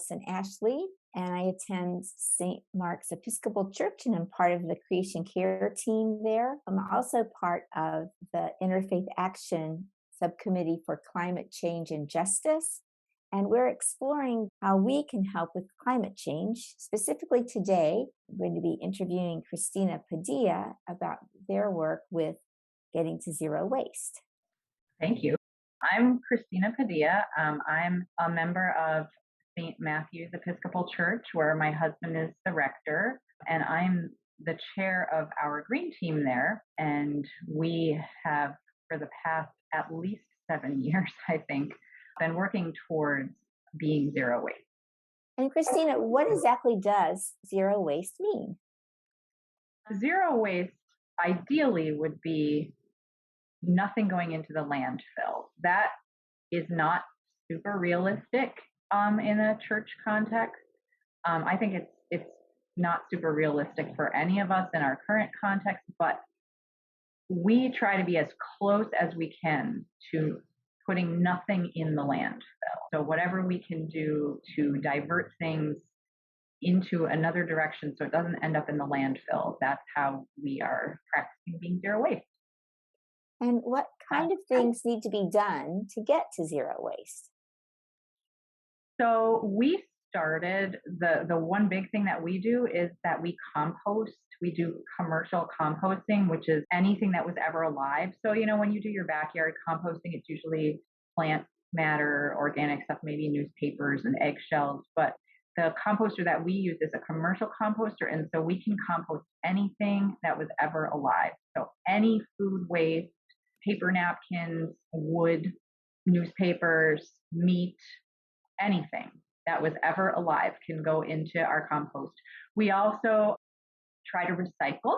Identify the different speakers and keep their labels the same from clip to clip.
Speaker 1: Allison Ashley, and I attend St. Mark's Episcopal Church, and I'm part of the Creation Care team there. I'm also part of the Interfaith Action Subcommittee for Climate Change and Justice, and we're exploring how we can help with climate change. Specifically today, I'm going to be interviewing Christina Padilla about their work with getting to zero waste.
Speaker 2: Thank you. I'm Christina Padilla. I'm a member of St. Matthew's Episcopal Church, where my husband is the rector, and I'm the chair of our green team there. And we have, for the past at least 7 years, I think, been working towards being zero waste.
Speaker 1: And Christina, what exactly does zero waste mean?
Speaker 2: Zero waste ideally would be nothing going into the landfill. That is not super realistic in a church context. I think it's not super realistic for any of us in our current context, but we try to be as close as we can to putting nothing in the landfill. So whatever we can do to divert things into another direction so it doesn't end up in the landfill, that's how we are practicing being zero waste.
Speaker 1: And what kind of things need to be done to get to zero waste?
Speaker 2: So we started, the one big thing that we do is that we compost. We do commercial composting, which is anything that was ever alive. So, when you do your backyard composting, it's usually plant matter, organic stuff, maybe newspapers and eggshells. But the composter that we use is a commercial composter. And so we can compost anything that was ever alive. So any food waste, paper napkins, wood, newspapers, meat, anything that was ever alive can go into our compost. We also try to recycle,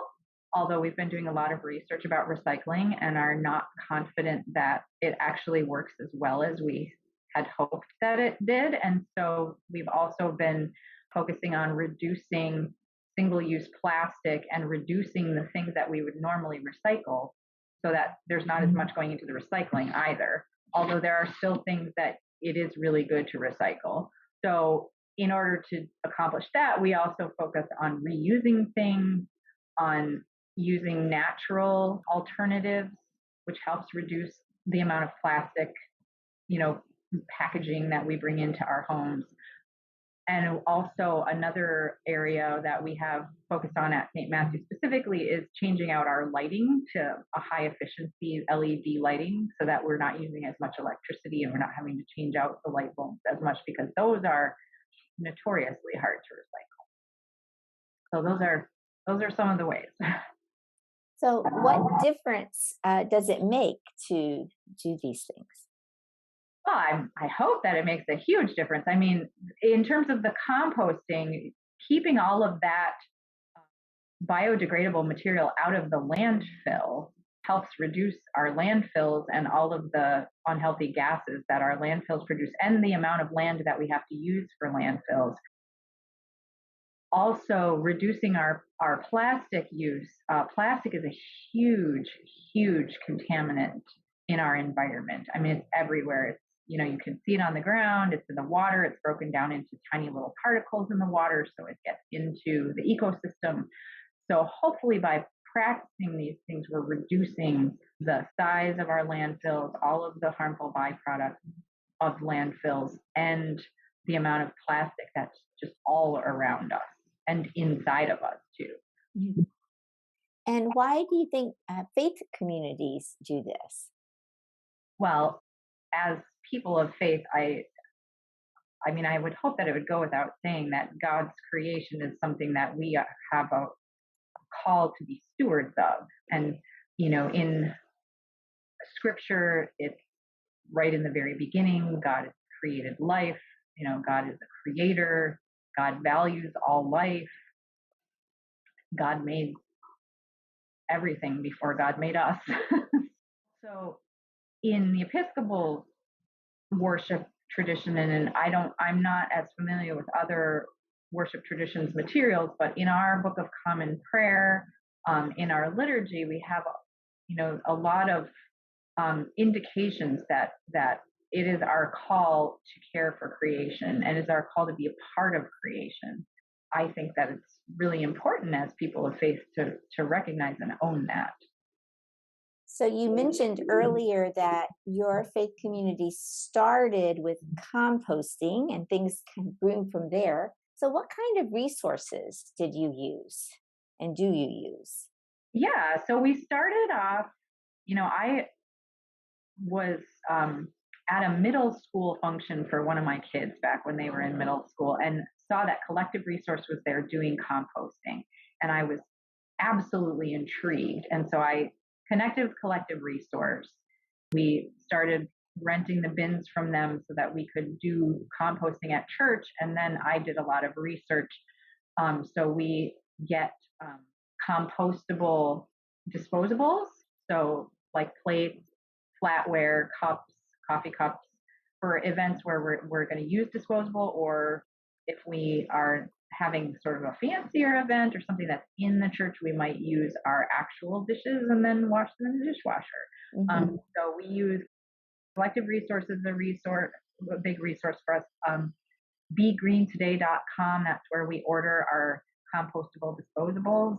Speaker 2: although we've been doing a lot of research about recycling and are not confident that it actually works as well as we had hoped that it did. And so we've also been focusing on reducing single-use plastic and reducing the things that we would normally recycle so that there's not as much going into the recycling either, although there are still things that it is really good to recycle. So in order to accomplish that, we also focus on reusing things, on using natural alternatives, which helps reduce the amount of plastic, packaging that we bring into our homes. And also another area that we have focused on at St. Matthew specifically is changing out our lighting to a high efficiency LED lighting so that we're not using as much electricity and we're not having to change out the light bulbs as much, because those are notoriously hard to recycle. So those are some of the ways.
Speaker 1: So what difference does it make to do these things?
Speaker 2: Well, I hope that it makes a huge difference. I mean, in terms of the composting, keeping all of that biodegradable material out of the landfill helps reduce our landfills and all of the unhealthy gases that our landfills produce and the amount of land that we have to use for landfills. Also, reducing our plastic use. Plastic is a huge, huge contaminant in our environment. I mean, it's everywhere. It's, you can see it on the ground, it's in the water, it's broken down into tiny little particles in the water, so it gets into the ecosystem. So hopefully by practicing these things, we're reducing the size of our landfills, all of the harmful byproducts of landfills, and the amount of plastic that's just all around us and inside of us too.
Speaker 1: Mm-hmm. And why do you think faith communities do this?
Speaker 2: Well, as people of faith, I would hope that it would go without saying that God's creation is something that we have a call to be stewards of. And, in scripture, it's right in the very beginning, God has created life. God is the creator. God values all life. God made everything before God made us. So in the Episcopal worship tradition, and I'm not as familiar with other worship traditions materials, but in our Book of Common Prayer, in our liturgy, we have, a lot of indications that it is our call to care for creation and it's our call to be a part of creation. I think that it's really important as people of faith to recognize and own that.
Speaker 1: So you mentioned earlier that your faith community started with composting and things kind of grew from there. So what kind of resources did you use and do you use?
Speaker 2: Yeah, so we started off, I was at a middle school function for one of my kids back when they were in middle school and saw that Collective Resource was there doing composting. And I was absolutely intrigued. And so I connected with Collective Resource. We started renting the bins from them so that we could do composting at church. And then I did a lot of research. So we get compostable disposables. So like plates, flatware, cups, coffee cups for events where we're going to use disposable, or if we are having sort of a fancier event or something that's in the church, we might use our actual dishes and then wash them in the dishwasher. So we use Collective Resources, a big resource for us. BeGreenToday.com, that's where we order our compostable disposables.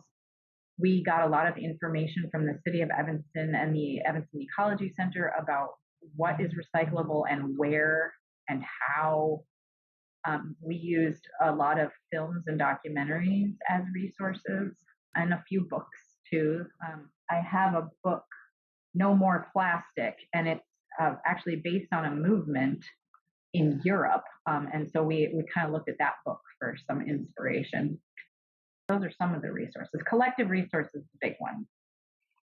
Speaker 2: We got a lot of information from the city of Evanston and the Evanston Ecology Center about what is recyclable and where and how. We used a lot of films and documentaries as resources and a few books too. I have a book, No More Plastic, and it's actually based on a movement in Europe. And so we kind of looked at that book for some inspiration. Those are some of the resources. Collective Resources is the big one.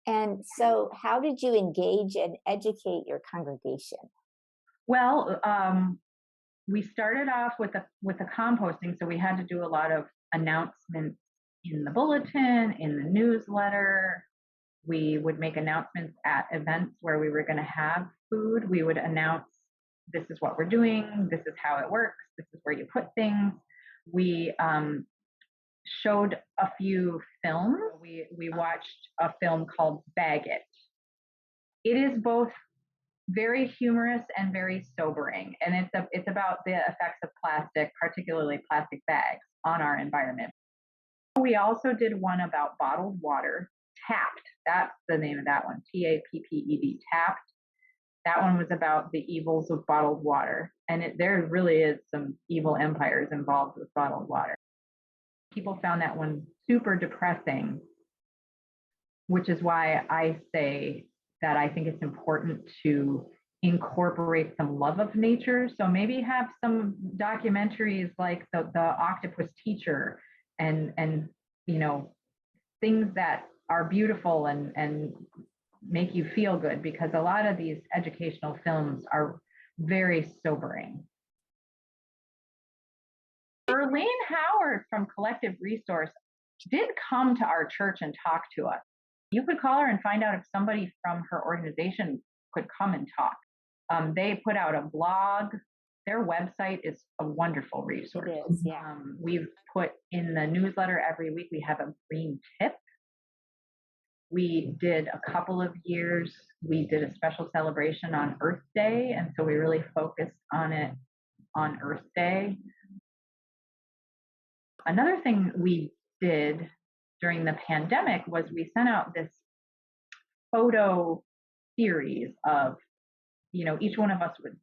Speaker 1: And so how did you engage and educate your congregation?
Speaker 2: Well, we started off with the composting, so we had to do a lot of announcements in the bulletin, in the newsletter. We would make announcements at events where we were going to have food. We would announce, this is what we're doing, this is how it works, this is where you put things. We showed a few films. We watched a film called Bag It. It is both very humorous and very sobering, and it's about the effects of plastic, particularly plastic bags, on our environment. We also did one about bottled water, Tapped. That's the name of that one, Tapped. Tapped. That one was about the evils of bottled water, and there really is some evil empires involved with bottled water. People found that one super depressing, which is why I say that I think it's important to incorporate some love of nature. So maybe have some documentaries like the Octopus Teacher and things that are beautiful and make you feel good, because a lot of these educational films are very sobering. Erlene Howard from Collective Resource did come to our church and talk to us. You could call her and find out if somebody from her organization could come and talk. They put out a blog. Their website is a wonderful resource.
Speaker 1: It is, yeah.
Speaker 2: We've put in the newsletter every week, we have a green tip. We did a couple of years, we did a special celebration on Earth Day, and so we really focused on it on Earth Day. Another thing we did during the pandemic was we sent out this photo series of, each one of us would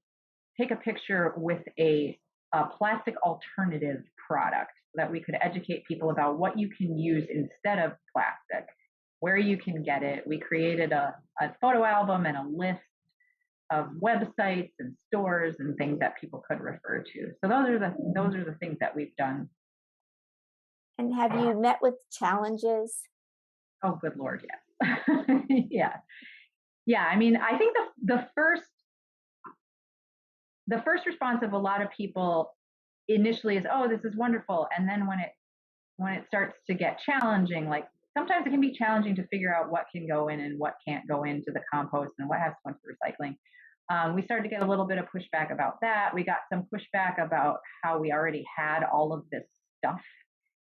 Speaker 2: take a picture with a plastic alternative product so that we could educate people about what you can use instead of plastic, where you can get it. We created a photo album and a list of websites and stores and things that people could refer to. So those are the things that we've done.
Speaker 1: And have you met with challenges?
Speaker 2: Oh, good Lord, yes. Yeah. I mean, I think the first response of a lot of people initially is, oh, this is wonderful. And then when it starts to get challenging, like sometimes it can be challenging to figure out what can go in and what can't go into the compost and what has to go into recycling. We started to get a little bit of pushback about that. We got some pushback about how we already had all of this stuff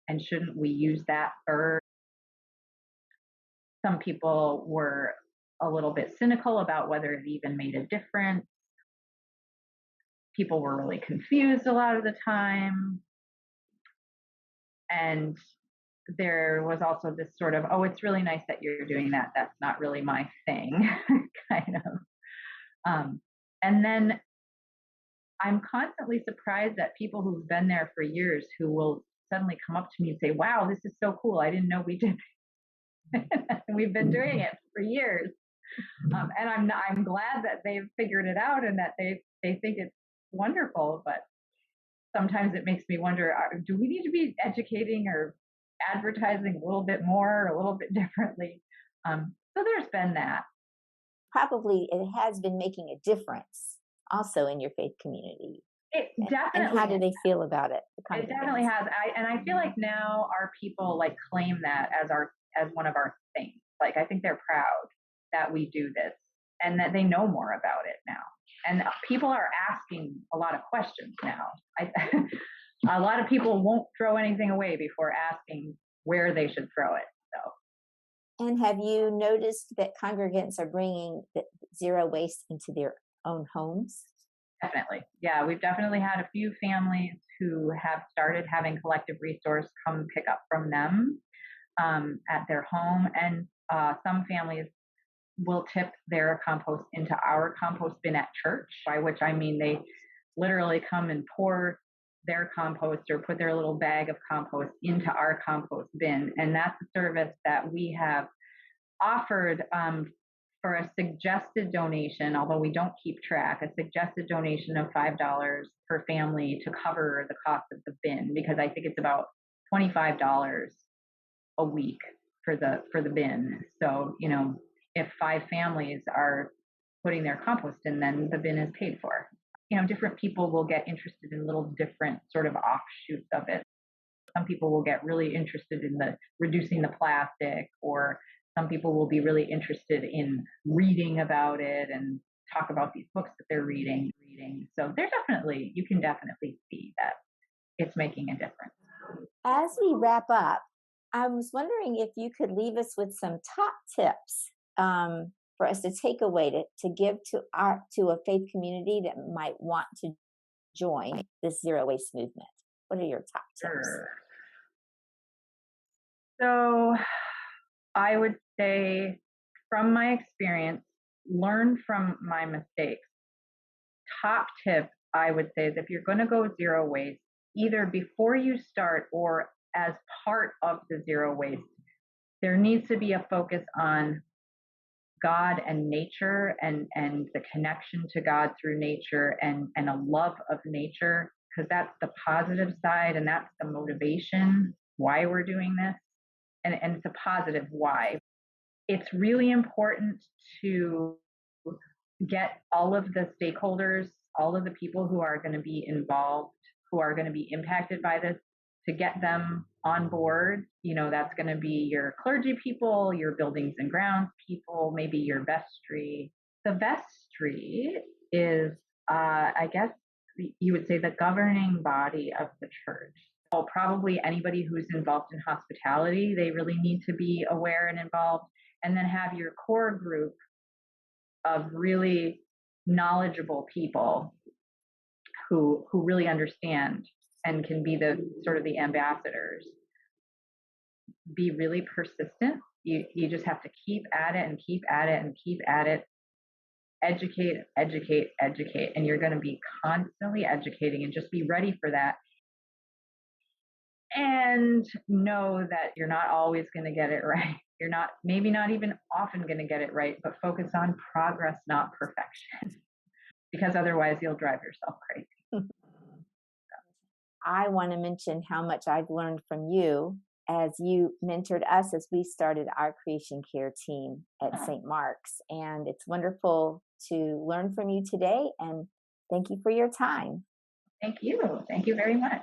Speaker 2: and shouldn't we use that first. Some people were a little bit cynical about whether it even made a difference. People were really confused a lot of the time. And there was also this sort of, oh, it's really nice that you're doing that. That's not really my thing, kind of. And then I'm constantly surprised at people who've been there for years who will suddenly come up to me and say, wow, this is so cool. I didn't know we did. We've been doing it for years. And I'm glad that they've figured it out and that they think it's wonderful. But sometimes it makes me wonder, do we need to be educating or advertising a little bit more, a little bit differently? So there's been that.
Speaker 1: Probably it has been making a difference also in your faith community.
Speaker 2: It
Speaker 1: And
Speaker 2: definitely,
Speaker 1: how do they feel about it?
Speaker 2: it definitely has. I feel like now our people like claim that as one of our things. Like I think they're proud that we do this and that they know more about it now. And people are asking a lot of questions now. A lot of people won't throw anything away before asking where they should throw it. So.
Speaker 1: And have you noticed that congregants are bringing the zero waste into their own homes?
Speaker 2: Definitely. Yeah, we've definitely had a few families who have started having collective resource come pick up from them at their home. And some families will tip their compost into our compost bin at church, by which I mean they literally come and pour their compost or put their little bag of compost into our compost bin. And that's a service that we have offered for a suggested donation, although we don't keep track, a suggested donation of $5 per family to cover the cost of the bin, because I think it's about $25 a week for the bin. So, if 5 families are putting their compost in, then the bin is paid for. Different people will get interested in little different sort of offshoots of it. Some people will get really interested in the reducing the plastic, or some people will be really interested in reading about it and talk about these books that they're reading. So you can definitely see that it's making a difference.
Speaker 1: As we wrap up, I was wondering if you could leave us with some top tips for us to take away to give to a faith community that might want to join this zero waste movement. What are your top tips?
Speaker 2: Sure. So I would say, from my experience, learn from my mistakes. Top tip I would say is, if you're going to go zero waste, either before you start or as part of the zero waste, there needs to be a focus on God and nature and the connection to God through nature and a love of nature, because that's the positive side and that's the motivation why we're doing this. And it's a positive why. It's really important to get all of the stakeholders, all of the people who are going to be involved, who are going to be impacted by this, to get them on board. That's going to be your clergy people, your buildings and grounds people, maybe your vestry. The vestry is, I guess you would say, the governing body of the church. So probably anybody who's involved in hospitality, they really need to be aware and involved. And then have your core group of really knowledgeable people who really understand and can be the sort of the ambassadors. Be really persistent. You just have to keep at it and keep at it and keep at it. Educate, educate, educate. And you're going to be constantly educating, and just be ready for that. And know that you're not always going to get it right. You're maybe not even often going to get it right, but focus on progress, not perfection, because otherwise you'll drive yourself crazy.
Speaker 1: I want to mention how much I've learned from you as you mentored us as we started our creation care team at St. Mark's. And it's wonderful to learn from you today. And thank you for your time.
Speaker 2: Thank you. Thank you very much.